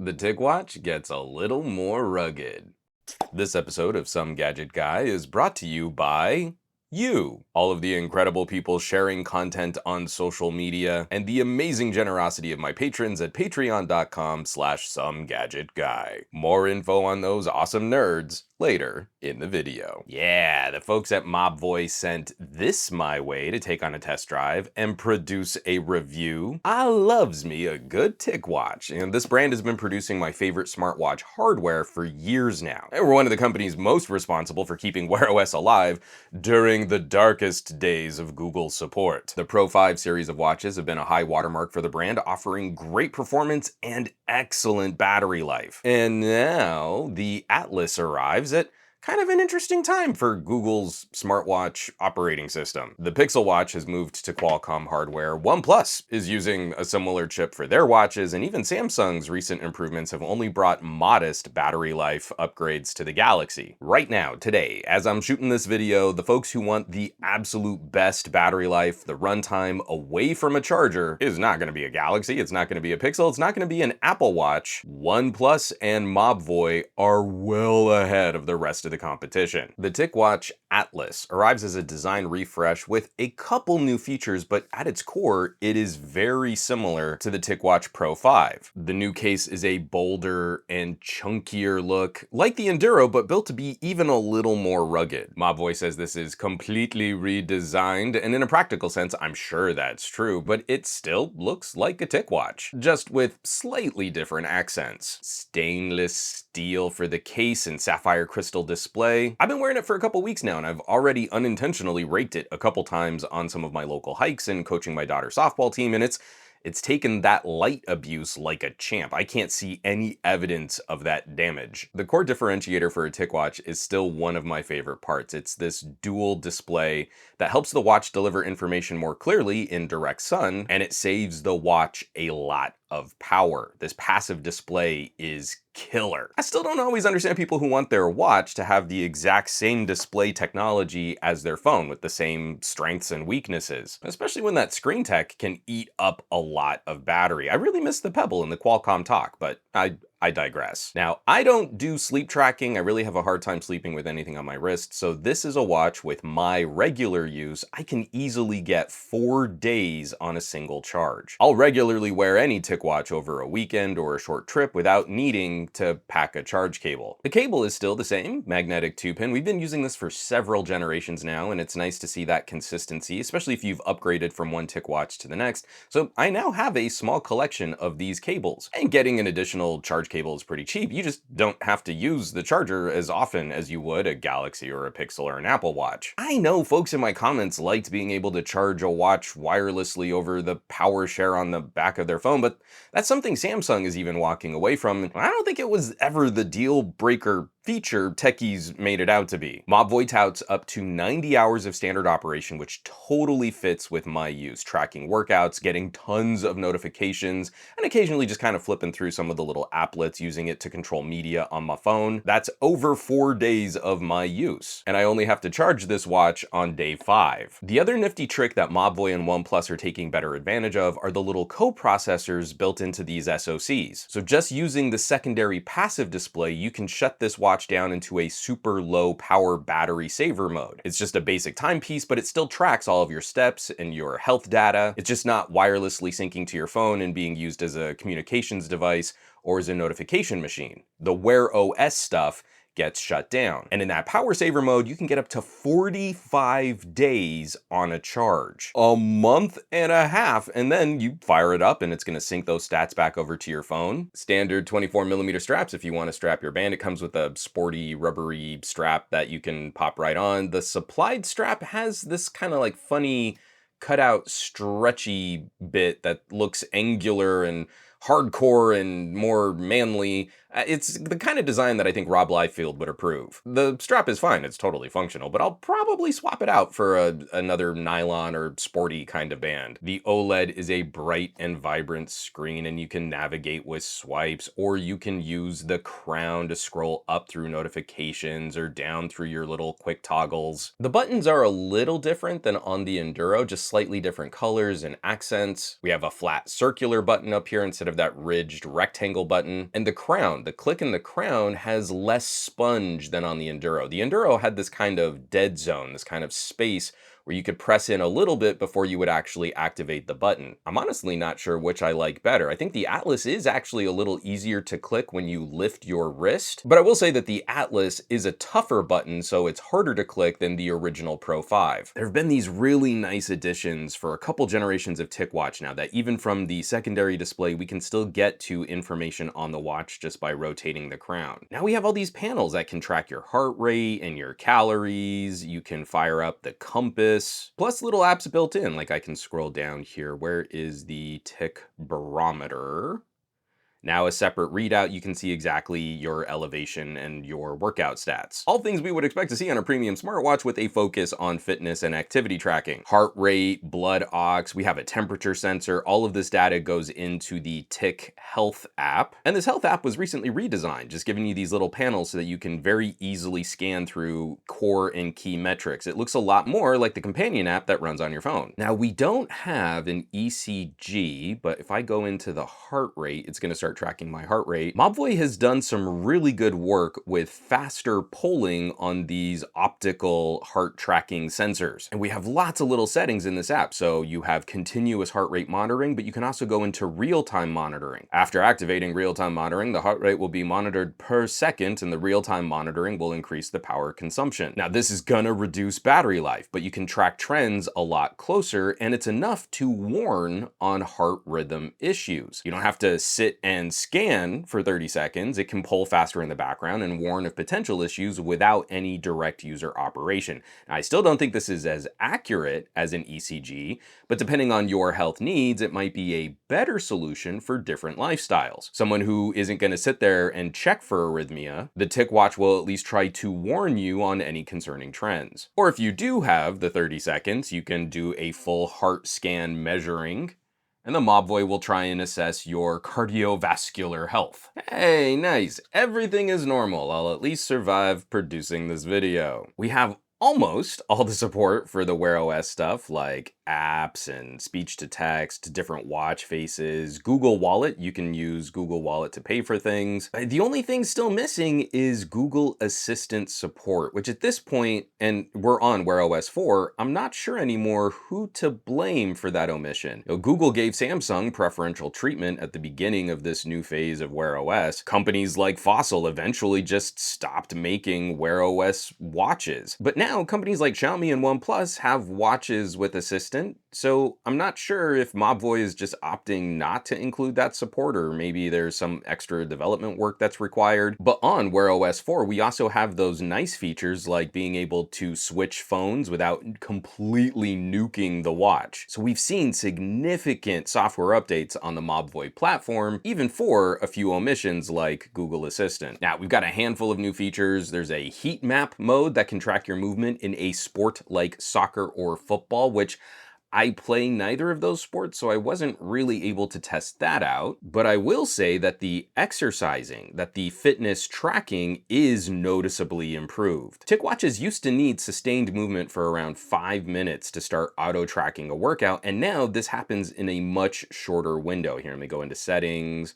the TicWatch gets a little more rugged. This episode of Some Gadget Guy is brought to you by you, all of the incredible people sharing content on social media, and the amazing generosity of my patrons at patreon.com/SomeGadgetGuy. More info on those awesome nerds later in the video. Yeah, the folks at Mobvoi sent this my way to take on a test drive and produce a review. I loves me a good TicWatch, and this brand has been producing my favorite smartwatch hardware for years now. They were one of the companies most responsible for keeping WearOS alive during the darkest days of Google support. The Pro 5 series of watches have been a high watermark for the brand, offering great performance and excellent battery life. And now the Atlas arrives at kind of an interesting time for Google's smartwatch operating system. The Pixel Watch has moved to Qualcomm hardware, OnePlus is using a similar chip for their watches, and even Samsung's recent improvements have only brought modest battery life upgrades to the Galaxy. Right now, today, as I'm shooting this video, the folks who want the absolute best battery life, the runtime away from a charger, is not going to be a Galaxy, it's not going to be a Pixel, it's not going to be an Apple Watch. OnePlus and Mobvoi are well ahead of the rest of the competition. The TicWatch Atlas arrives as a design refresh with a couple new features, but at its core, it is very similar to the TicWatch Pro 5. The new case is a bolder and chunkier look, like the Enduro, but built to be even a little more rugged. Mobvoi says this is completely redesigned, and in a practical sense, I'm sure that's true, but it still looks like a TicWatch, just with slightly different accents. Stainless steel for the case and sapphire crystal display. I've been wearing it for a couple weeks now, and I've already unintentionally raked it a couple times on some of my local hikes and coaching my daughter's softball team, and it's taken that light abuse like a champ. I can't see any evidence of that damage. The core differentiator for a TicWatch is still one of my favorite parts. It's this dual display that helps the watch deliver information more clearly in direct sun, and it saves the watch a lot of power. This passive display is killer. I still don't always understand people who want their watch to have the exact same display technology as their phone with the same strengths and weaknesses, especially when that screen tech can eat up a lot of battery. I really miss the Pebble in the Qualcomm talk, but I digress. Now, I don't do sleep tracking. I really have a hard time sleeping with anything on my wrist, so this is a watch with my regular use. I can easily get 4 days on a single charge. I'll regularly wear any TicWatch over a weekend or a short trip without needing to pack a charge cable. The cable is still the same, magnetic 2-pin. We've been using this for several generations now, and it's nice to see that consistency, especially if you've upgraded from one TicWatch to the next. So I now have a small collection of these cables, and getting an additional charge cable is pretty cheap. You just don't have to use the charger as often as you would a Galaxy or a Pixel or an Apple Watch. I know folks in my comments liked being able to charge a watch wirelessly over the power share on the back of their phone, but that's something Samsung is even walking away from. I don't think it was ever the deal breaker feature techies made it out to be. Mobvoi touts up to 90 hours of standard operation, which totally fits with my use, tracking workouts, getting tons of notifications, and occasionally just kind of flipping through some of the little applets, using it to control media on my phone. That's over 4 days of my use, and I only have to charge this watch on day 5. The other nifty trick that Mobvoi and OnePlus are taking better advantage of are the little co-processors built into these SoCs. So just using the secondary passive display, you can shut this watch down into a super low power battery saver mode. It's just a basic timepiece, but it still tracks all of your steps and your health data. It's just not wirelessly syncing to your phone and being used as a communications device or as a notification machine. The WearOS stuff gets shut down. And in that power saver mode, you can get up to 45 days on a charge. A month and a half, and then you fire it up and it's gonna sync those stats back over to your phone. Standard 24mm straps if you wanna strap your band. It comes with a sporty, rubbery strap that you can pop right on. The supplied strap has this kind of like funny cutout stretchy bit that looks angular and hardcore and more manly. It's the kind of design that I think Rob Liefeld would approve. The strap is fine, it's totally functional, but I'll probably swap it out for another nylon or sporty kind of band. The OLED is a bright and vibrant screen, and you can navigate with swipes, or you can use the crown to scroll up through notifications or down through your little quick toggles. The buttons are a little different than on the Enduro, just slightly different colors and accents. We have a flat circular button up here instead of that ridged rectangle button. And the crown, the click in the crown has less sponge than on the Enduro. The Enduro had this kind of dead zone, this kind of space where you could press in a little bit before you would actually activate the button. I'm honestly not sure which I like better. I think the Atlas is actually a little easier to click when you lift your wrist, but I will say that the Atlas is a tougher button, so it's harder to click than the original Pro 5. There have been these really nice additions for a couple generations of TicWatch now that even from the secondary display, we can still get to information on the watch just by rotating the crown. Now we have all these panels that can track your heart rate and your calories. You can fire up the compass, plus little apps built in, like I can scroll down here. Where is the Tic barometer? Now a separate readout, you can see exactly your elevation and your workout stats. All things we would expect to see on a premium smartwatch with a focus on fitness and activity tracking. Heart rate, blood ox, we have a temperature sensor. All of this data goes into the Tic Health app. And this Health app was recently redesigned, just giving you these little panels so that you can very easily scan through core and key metrics. It looks a lot more like the companion app that runs on your phone. Now we don't have an ECG, but if I go into the heart rate, it's gonna start tracking my heart rate. Mobvoi has done some really good work with faster polling on these optical heart tracking sensors. And we have lots of little settings in this app. So you have continuous heart rate monitoring, but you can also go into real-time monitoring. After activating real-time monitoring, the heart rate will be monitored per second, and the real-time monitoring will increase the power consumption. Now, this is gonna reduce battery life, but you can track trends a lot closer, and it's enough to warn on heart rhythm issues. You don't have to sit and scan for 30 seconds. It can poll faster in the background and warn of potential issues without any direct user operation. Now, I still don't think this is as accurate as an ECG, but depending on your health needs, it might be a better solution for different lifestyles. Someone who isn't going to sit there and check for arrhythmia, the TicWatch will at least try to warn you on any concerning trends. Or if you do have the 30 seconds, you can do a full heart scan measuring, and the Mobvoi will try and assess your cardiovascular health. Hey, nice. Everything is normal. I'll at least survive producing this video. We have almost all the support for the WearOS stuff, like apps and speech to text, different watch faces, Google Wallet. You can use Google Wallet to pay for things. The only thing still missing is Google Assistant support, which at this point, and we're on WearOS 4, I'm not sure anymore who to blame for that omission. Google gave Samsung preferential treatment at the beginning of this new phase of WearOS. Companies like Fossil eventually just stopped making WearOS watches. But now companies like Xiaomi and OnePlus have watches with Assistant, so I'm not sure if Mobvoi is just opting not to include that support, or maybe there's some extra development work that's required. But on WearOS 4, we also have those nice features like being able to switch phones without completely nuking the watch. So we've seen significant software updates on the Mobvoi platform, even for a few omissions like Google Assistant. Now, we've got a handful of new features. There's a heat map mode that can track your movement in a sport like soccer or football, which I play neither of those sports, so I wasn't really able to test that out. But I will say that the exercising, that the fitness tracking is noticeably improved. TicWatches used to need sustained movement for around 5 minutes to start auto-tracking a workout, and now this happens in a much shorter window. Here, let me go into settings.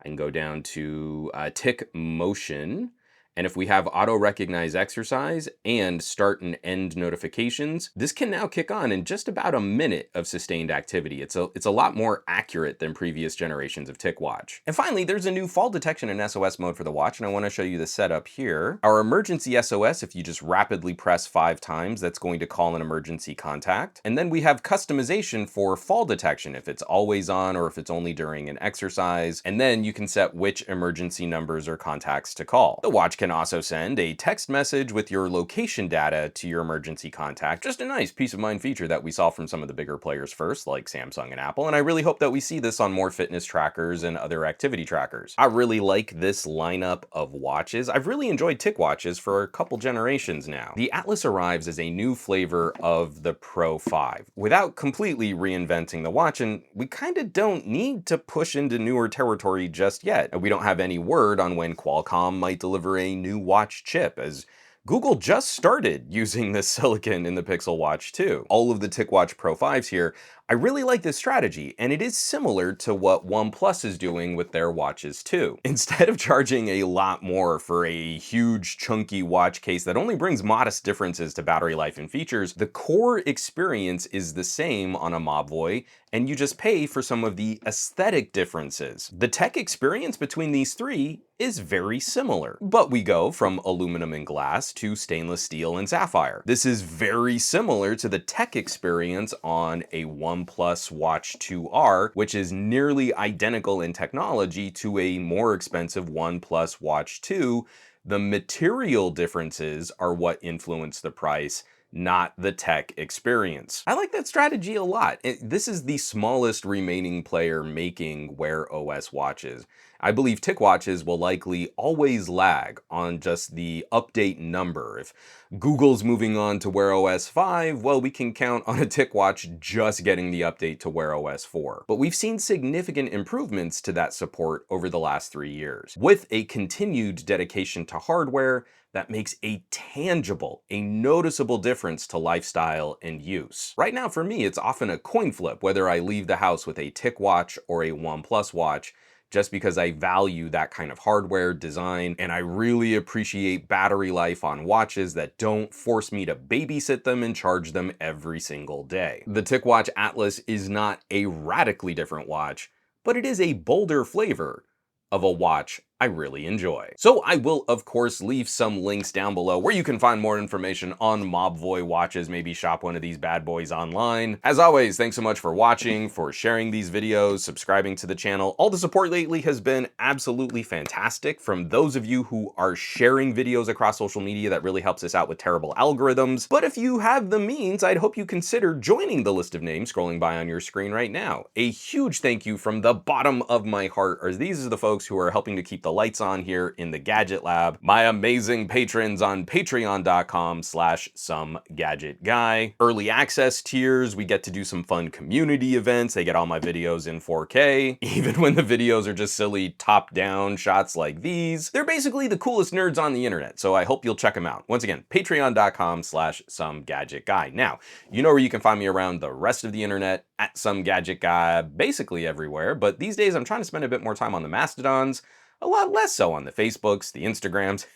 I can go down to Tic Motion. And if we auto recognize exercise and start and end notifications, this can now kick on in just about a minute of sustained activity. It's a lot more accurate than previous generations of TicWatch. And finally, there's a new fall detection in SOS mode for the watch, and I want to show you the setup here. Our emergency SOS, if you just rapidly press 5 times, that's going to call an emergency contact. And then we have customization for fall detection, if it's always on or if it's only during an exercise. And then you can set which emergency numbers or contacts to call. The watch can can also send a text message with your location data to your emergency contact. Just a nice peace of mind feature that we saw from some of the bigger players first, like Samsung and Apple, and I really hope that we see this on more fitness trackers and other activity trackers. I really like this lineup of watches. I've really enjoyed TicWatches for a couple generations now. The Atlas arrives as a new flavor of the Pro 5, without completely reinventing the watch, and we kinda don't need to push into newer territory just yet. We don't have any word on when Qualcomm might deliver a new watch chip, as Google just started using this silicon in the Pixel Watch 2. All of the TicWatch Pro 5s here, I really like this strategy, and it is similar to what OnePlus is doing with their watches too. Instead of charging a lot more for a huge chunky watch case that only brings modest differences to battery life and features, the core experience is the same on a Mobvoi, and you just pay for some of the aesthetic differences. The tech experience between these three is very similar, but we go from aluminum and glass to stainless steel and sapphire. This is very similar to the tech experience on a OnePlus Watch 2R, which is nearly identical in technology to a more expensive OnePlus Watch 2. The material differences are what influence the price, not the tech experience. I like that strategy a lot. This is the smallest remaining player making WearOS watches. I believe TicWatches will likely always lag on just the update number. If Google's moving on to WearOS 5, well, we can count on a TicWatch just getting the update to WearOS 4. But we've seen significant improvements to that support over the last 3 years, with a continued dedication to hardware that makes a tangible, a noticeable difference to lifestyle and use. Right now, for me, it's often a coin flip whether I leave the house with a TicWatch or a OnePlus watch, just because I value that kind of hardware design, and I really appreciate battery life on watches that don't force me to babysit them and charge them every single day. The TicWatch Atlas is not a radically different watch, but it is a bolder flavor of a watch I really enjoy. So I will, of course, leave some links down below where you can find more information on Mobvoi watches, maybe shop one of these bad boys online. As always, thanks so much for watching, for sharing these videos, subscribing to the channel. All the support lately has been absolutely fantastic. From those of you who are sharing videos across social media, that really helps us out with terrible algorithms. But if you have the means, I'd hope you consider joining the list of names scrolling by on your screen right now. A huge thank you from the bottom of my heart, as these are the folks who are helping to keep the lights on here in the Gadget Lab. My amazing patrons on patreon.com/SomeGadgetGuy. Early access tiers, we get to do some fun community events. They get all my videos in 4K, even when the videos are just silly top-down shots like these. They're basically the coolest nerds on the internet, so I hope you'll check them out. Once again, patreon.com/SomeGadgetGuy. Now, you know where you can find me around the rest of the internet, at SomeGadgetGuy, basically everywhere, but these days I'm trying to spend a bit more time on the Mastodons, a lot less so on the Facebooks, the Instagrams,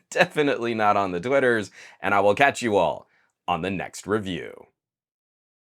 definitely not on the Twitters, and I will catch you all on the next review.